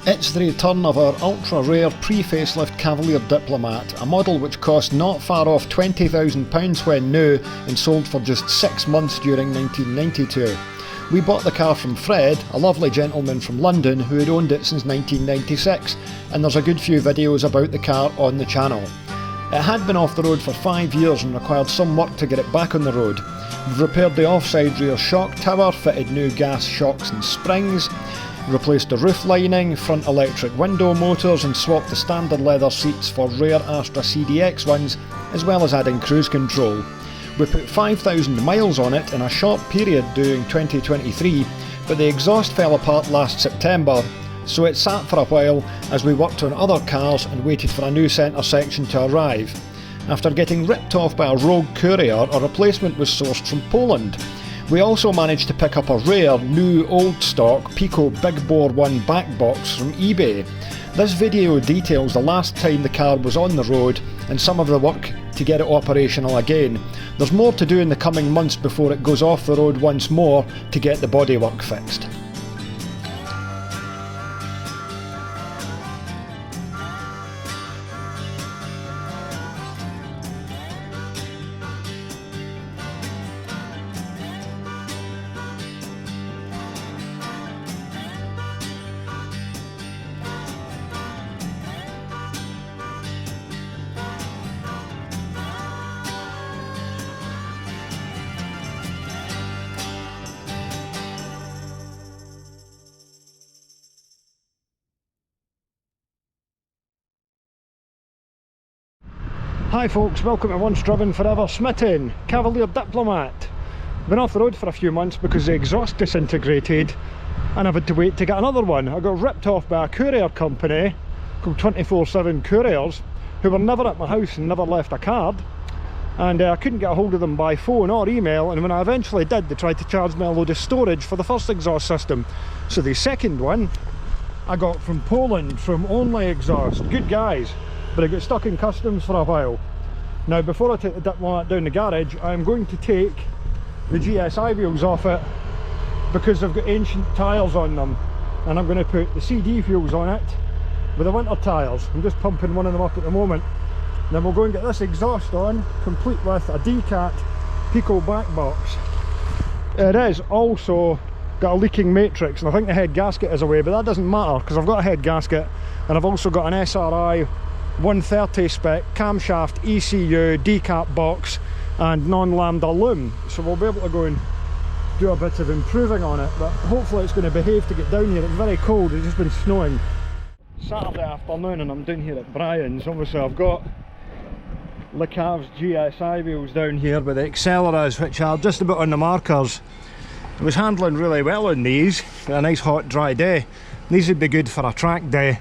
It's the return of our ultra-rare pre-facelift Cavalier Diplomat, a model which cost not far off £20,000 when new and sold for just 6 months during 1992. We bought the car from Fred, a lovely gentleman from London who had owned it since 1996, and there's a good few videos about the car on the channel. It had been off the road for 5 years and required some work to get it back on the road. We've repaired the offside rear shock tower, fitted new gas shocks and springs, replaced the roof lining, front electric window motors and swapped the standard leather seats for rare Astra CDX ones, as well as adding cruise control. We put 5,000 miles on it in a short period during 2023, but the exhaust fell apart last September, so it sat for a while as we worked on other cars and waited for a new centre section to arrive. After getting ripped off by a rogue courier, a replacement was sourced from Poland. We also managed to pick up a rare, new old stock Peco Big Bore 1 backbox from eBay. This video details the last time the car was on the road and some of the work to get it operational again. There's more to do in the coming months before it goes off the road once more to get the bodywork fixed. Hi folks, welcome to Once Driven Forever Smitten, Cavalier Diplomat. Been off the road for a few months because the exhaust disintegrated and I've had to wait to get another one. I got ripped off by a courier company called 24/7 Couriers who were never at my house and never left a card, and I couldn't get a hold of them by phone or email, and when I eventually did they tried to charge me a load of storage for the first exhaust system. So the second one I got from Poland, from Only Exhaust. Good guys. But it got stuck in customs for a while. Now before I take the Diplomat down the garage, I'm going to take the GSI wheels off it because they've got ancient tyres on them, and I'm going to put the CD wheels on it with the winter tyres. I'm just pumping one of them up at the moment. Then we'll go and get this exhaust on, complete with a DCAT Peco back box. It is also got a leaking matrix, and I think the head gasket is away, but that doesn't matter because I've got a head gasket and I've also got an SRi-spec camshaft ECU DCAT box and non-lambda loom, so we'll be able to go and do a bit of improving on it, but hopefully it's going to behave to get down here. It's very cold, it's just been snowing. Saturday afternoon and I'm down here at Brian's. Obviously I've got Le Cav's GSI wheels down here with the accelerators, which are just about on the markers. I was handling really well on these for a nice hot dry day. These would be good for a track day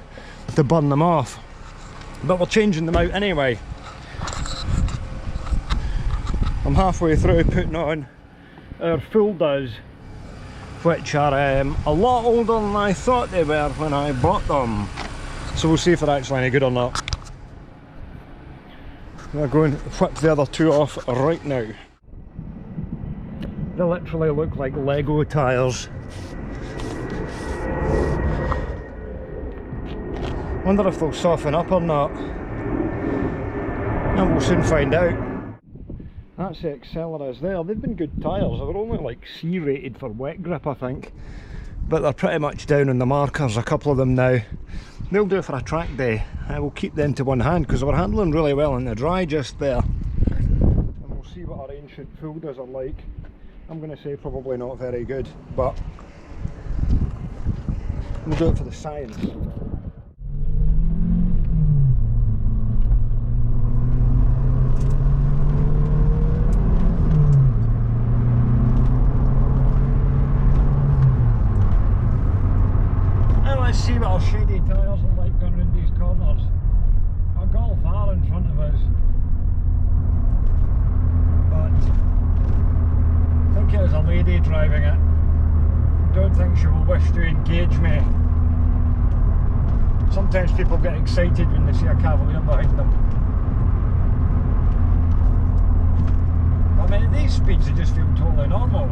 to burn them off, but we're changing them out anyway. I'm halfway through putting on our Fuldas, which are a lot older than I thought they were when I bought them, so we'll see if they're actually any good or not. We're going to whip the other two off right now. They literally look like Lego tyres. Wonder if they'll soften up or not. And we'll soon find out. That's the accelerators there. They've been good tyres. They were only like C rated for wet grip, I think. But they're pretty much down on the markers, a couple of them now. They'll do for a track day. I will keep them to one hand because they were handling really well in the dry just there. And we'll see what our ancient Fuldas are like. I'm going to say probably not very good, but we'll do it for the science. Let's see what our shady tyres are like going around these corners. A Golf R in front of us, but I think it was a lady driving it. Don't think she will wish to engage me. Sometimes people get excited when they see a Cavalier behind them. I mean, at these speeds they just feel totally normal.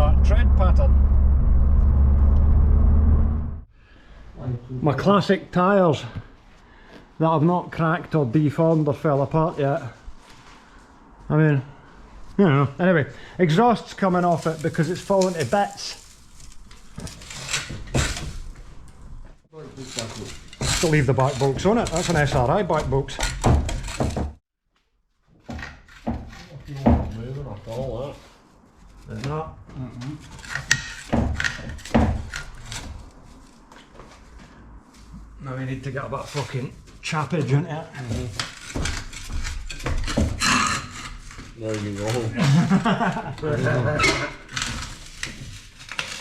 that tread pattern. My classic tyres that have not cracked or deformed or fell apart yet. I mean, you know. Anyway, exhaust's coming off it because it's falling to bits. Still leave the back box on it. That's an SRi back box. Moving off all that. There's not. Now we need to get a bit of fucking chappage into it. There you go.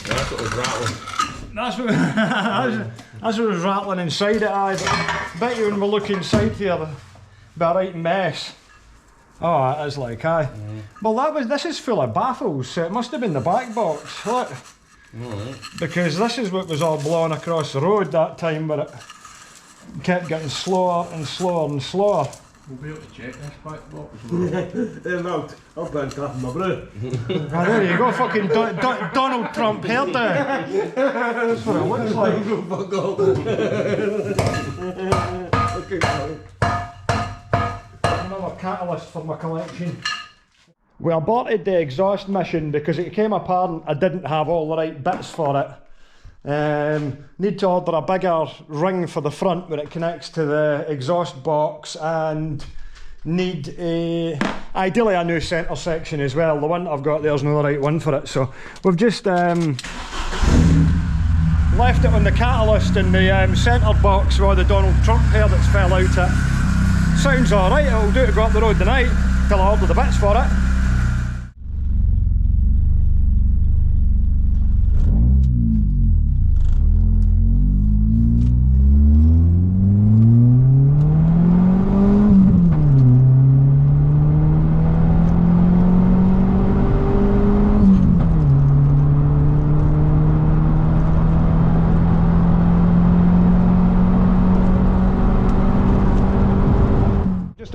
That's what was rattling. That's what was rattling inside it. I bet you when we look inside here, it'll be a right mess. Oh, it is like, aye. Well, this is full of baffles, so it must have been the back box. Look. Right. Because this is what was all blowing across the road that time, but it kept getting slower and slower and slower. We'll be able to check this back box. I've been clapping my brew. Ah, there you go, fucking Donald Trump hairdo. That's what it looks like. Fuck off. Okay, sorry. Another catalyst for my collection. We aborted the exhaust mission because it became apparent I didn't have all the right bits for it. Need to order a bigger ring for the front where it connects to the exhaust box, and need ideally a new centre section as well. The one I've got there's not the right one for it, so we've just left it on the catalyst in the centre box with the Donald Trump hair that's fell out it. Sounds alright, it'll do to go up the road tonight till I order the bits for it.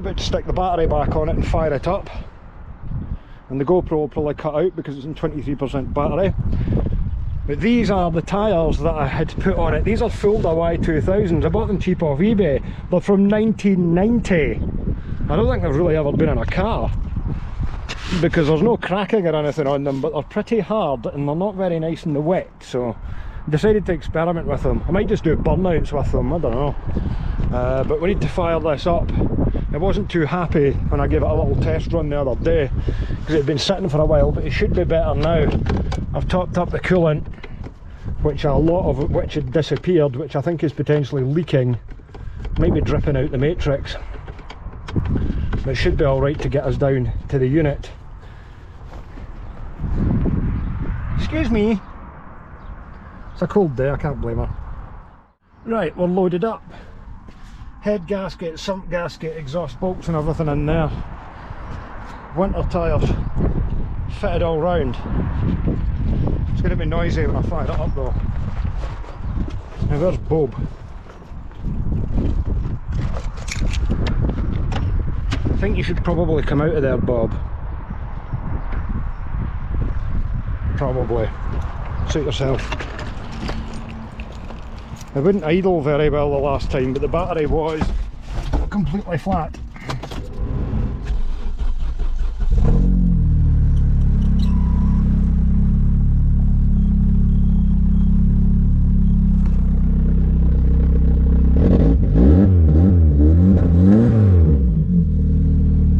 To stick the battery back on it and fire it up, and the GoPro will probably cut out because it's in 23% battery. But these are the tyres that I had put on it. These are Fulda Y2000s. I bought them cheap off eBay. They're from 1990. I don't think they've really ever been in a car because there's no cracking or anything on them, but they're pretty hard and they're not very nice in the wet, so I decided to experiment with them. I might just do burnouts with them, I don't know. But we need to fire this up. I wasn't too happy when I gave it a little test run the other day because it had been sitting for a while, but it should be better now. I've topped up the coolant, which a lot of which had disappeared, which I think is potentially leaking. Might be dripping out the matrix. But it should be alright to get us down to the unit. Excuse me. It's a cold day, I can't blame her. Right, we're loaded up. Head gasket, sump gasket, exhaust bolts and everything in there. Winter tyres fitted all round. It's going to be noisy when I fire it up though. Now where's Bob? I think you should probably come out of there, Bob. Probably. Suit yourself. It wouldn't idle very well the last time, but the battery was completely flat.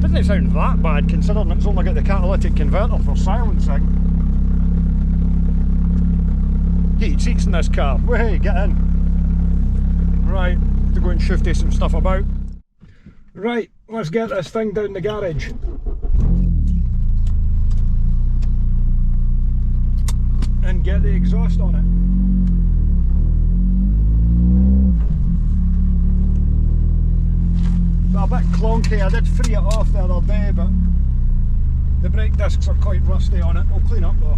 Doesn't sound that bad considering it's only got the catalytic converter for silencing. Heated seats in this car. Hey, get in. Right, to go and shifty some stuff about. Right, let's get this thing down the garage. And get the exhaust on it. But a bit clunky, I did free it off the other day, but the brake discs are quite rusty on it. We'll clean up though.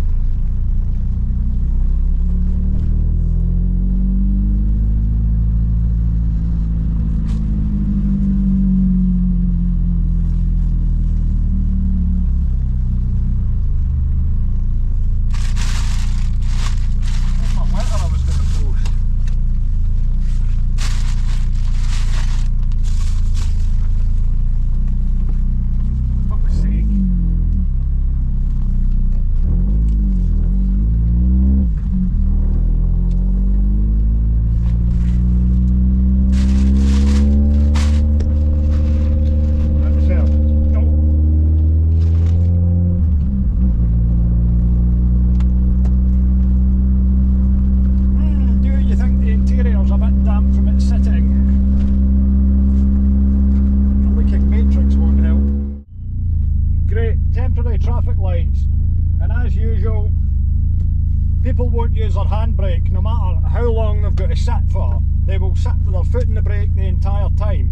People won't use their handbrake no matter how long they've got to sit for. They will sit with their foot in the brake the entire time.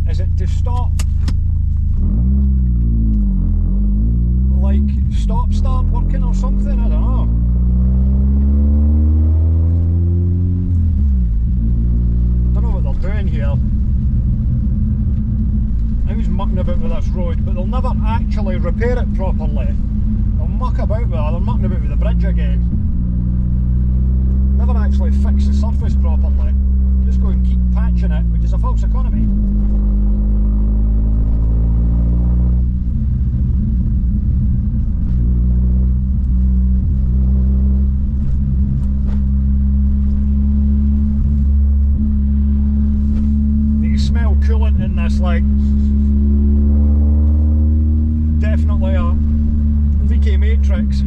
Is it to stop? Like stop start working or something? I don't know. I don't know what they're doing here. Who's mucking about with this road, but they'll never actually repair it properly. They'll muck about with it, they're mucking about with the bridge again. Never actually fix the surface properly. Just go and keep patching it, which is a false economy. You can smell coolant in this, like definitely a leaky matrix.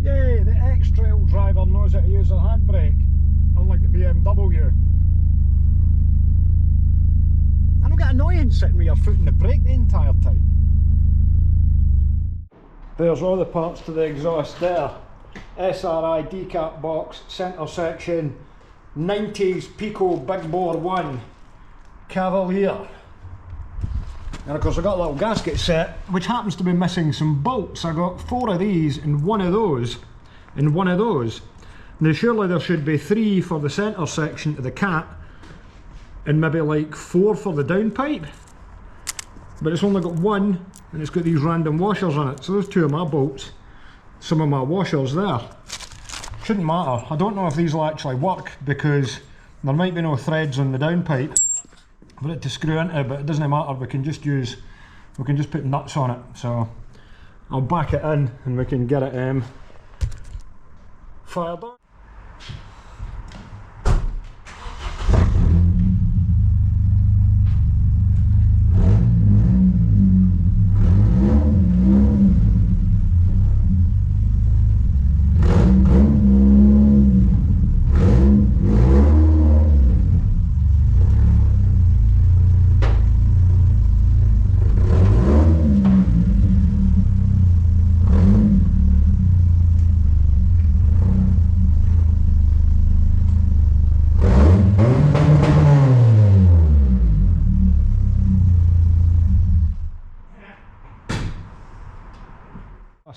Yay, the X-Trail driver knows how to use a handbrake, unlike the BMW. I don't get annoying sitting with your foot in the brake the entire time. There's all the parts to the exhaust there. SRi decap box, centre section, 90s Peco Big Bore 1, Cavalier. And of course I got a little gasket set, which happens to be missing some bolts. I got 4 of these and 1 of those, and 1 of those. Now surely there should be 3 for the centre section of the cat, and maybe like 4 for the downpipe, but it's only got 1, and it's got these random washers on it. So there's 2 of my bolts, some of my washers there. Shouldn't matter. I don't know if these will actually work because there might be no threads on the downpipe for it to screw into, but it doesn't matter. We can just put nuts on it. So I'll back it in and we can get it fired up.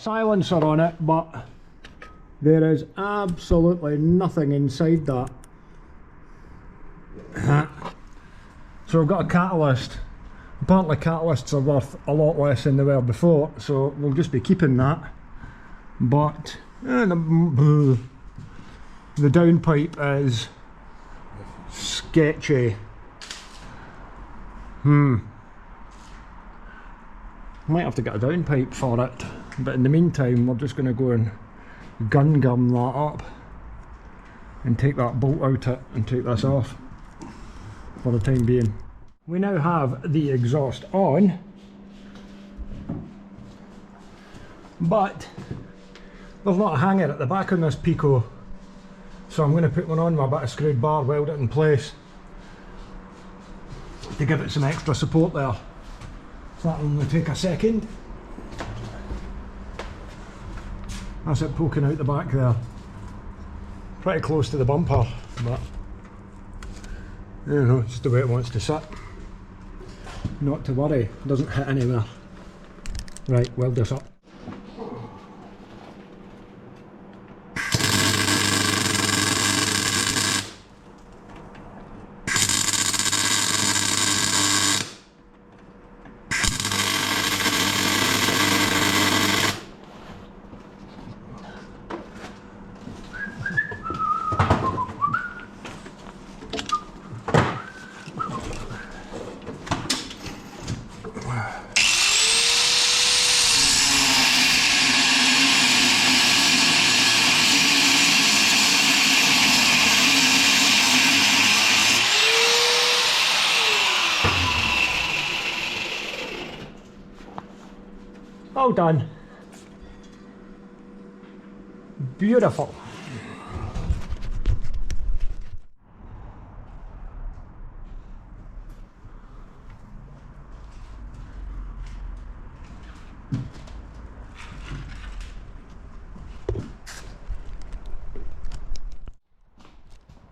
Silencer on it, but there is absolutely nothing inside that. So we've got a catalyst. Apparently catalysts are worth a lot less than they were before, so we'll just be keeping that. But the downpipe is sketchy. Might have to get a downpipe for it. But in the meantime, we're just going to go and gun that up and take that bolt out it and take this off for the time being. We now have the exhaust on, but there's not a hanger at the back on this Peco, so I'm going to put one on with a bit of screwed bar, weld it in place to give it some extra support there. So that'll only take a second. That's it poking out the back there. Pretty close to the bumper, but you know, just the way it wants to sit. Not to worry, it doesn't hit anywhere. Right, weld this up. All done. Beautiful.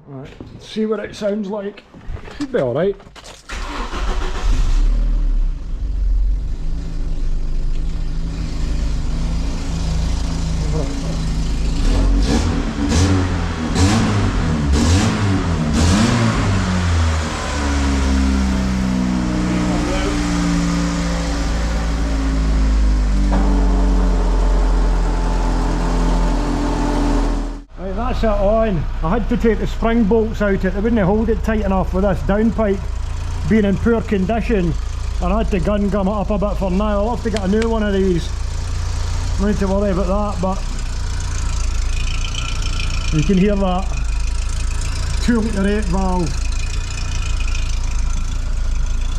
Right, see what it sounds like. Should be alright. That's it on. I had to take the spring bolts out, they wouldn't hold it tight enough with this downpipe being in poor condition, and I had to gum it up a bit for now. I'll have to get a new one of these. No need to worry about that, but you can hear that 2 litre 8 valve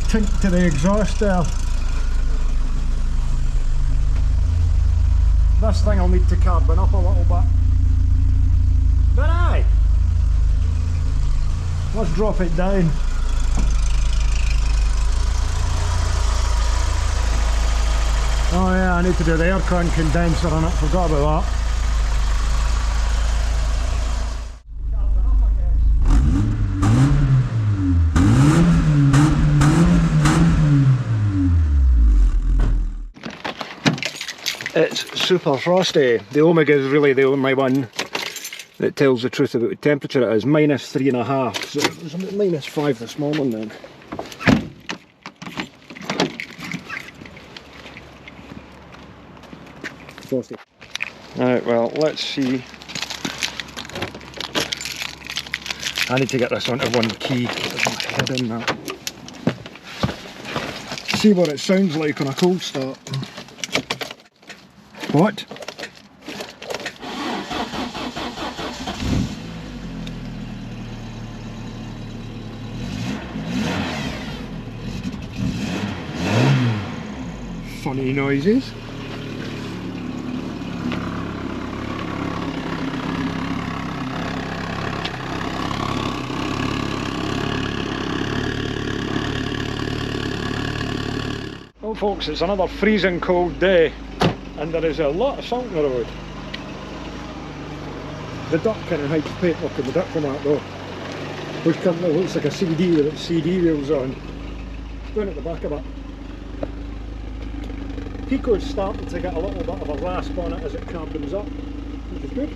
tink to the exhaust there. This thing will need to carbon up a little bit. But aye, let's drop it down. Oh yeah, I need to do the aircon condenser on it, forgot about that. It's super frosty. The Omega is really the only one that tells the truth about the temperature it is. -3.5, so it was about -5 this morning then. Frosty. Right, well, let's see. I need to get this onto one key, there's my head in that. See what it sounds like on a cold start. What? Funny noises. Well folks, it's another freezing cold day and there is a lot of salt on the road. The duck kind of hides paintwork in the Diplomat though, which currently looks like a CD with its CD wheels on. Down at the back of it. Peco's starting to get a little bit of a rasp on it as it carbons up, which is good.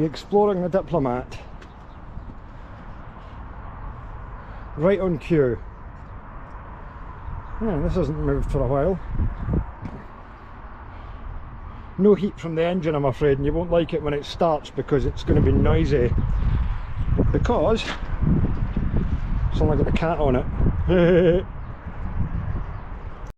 Exploring the Diplomat. Right on cue. Yeah, this hasn't moved for a while. No heat from the engine, I'm afraid, and you won't like it when it starts because it's going to be noisy. Because it's only got the cat on it.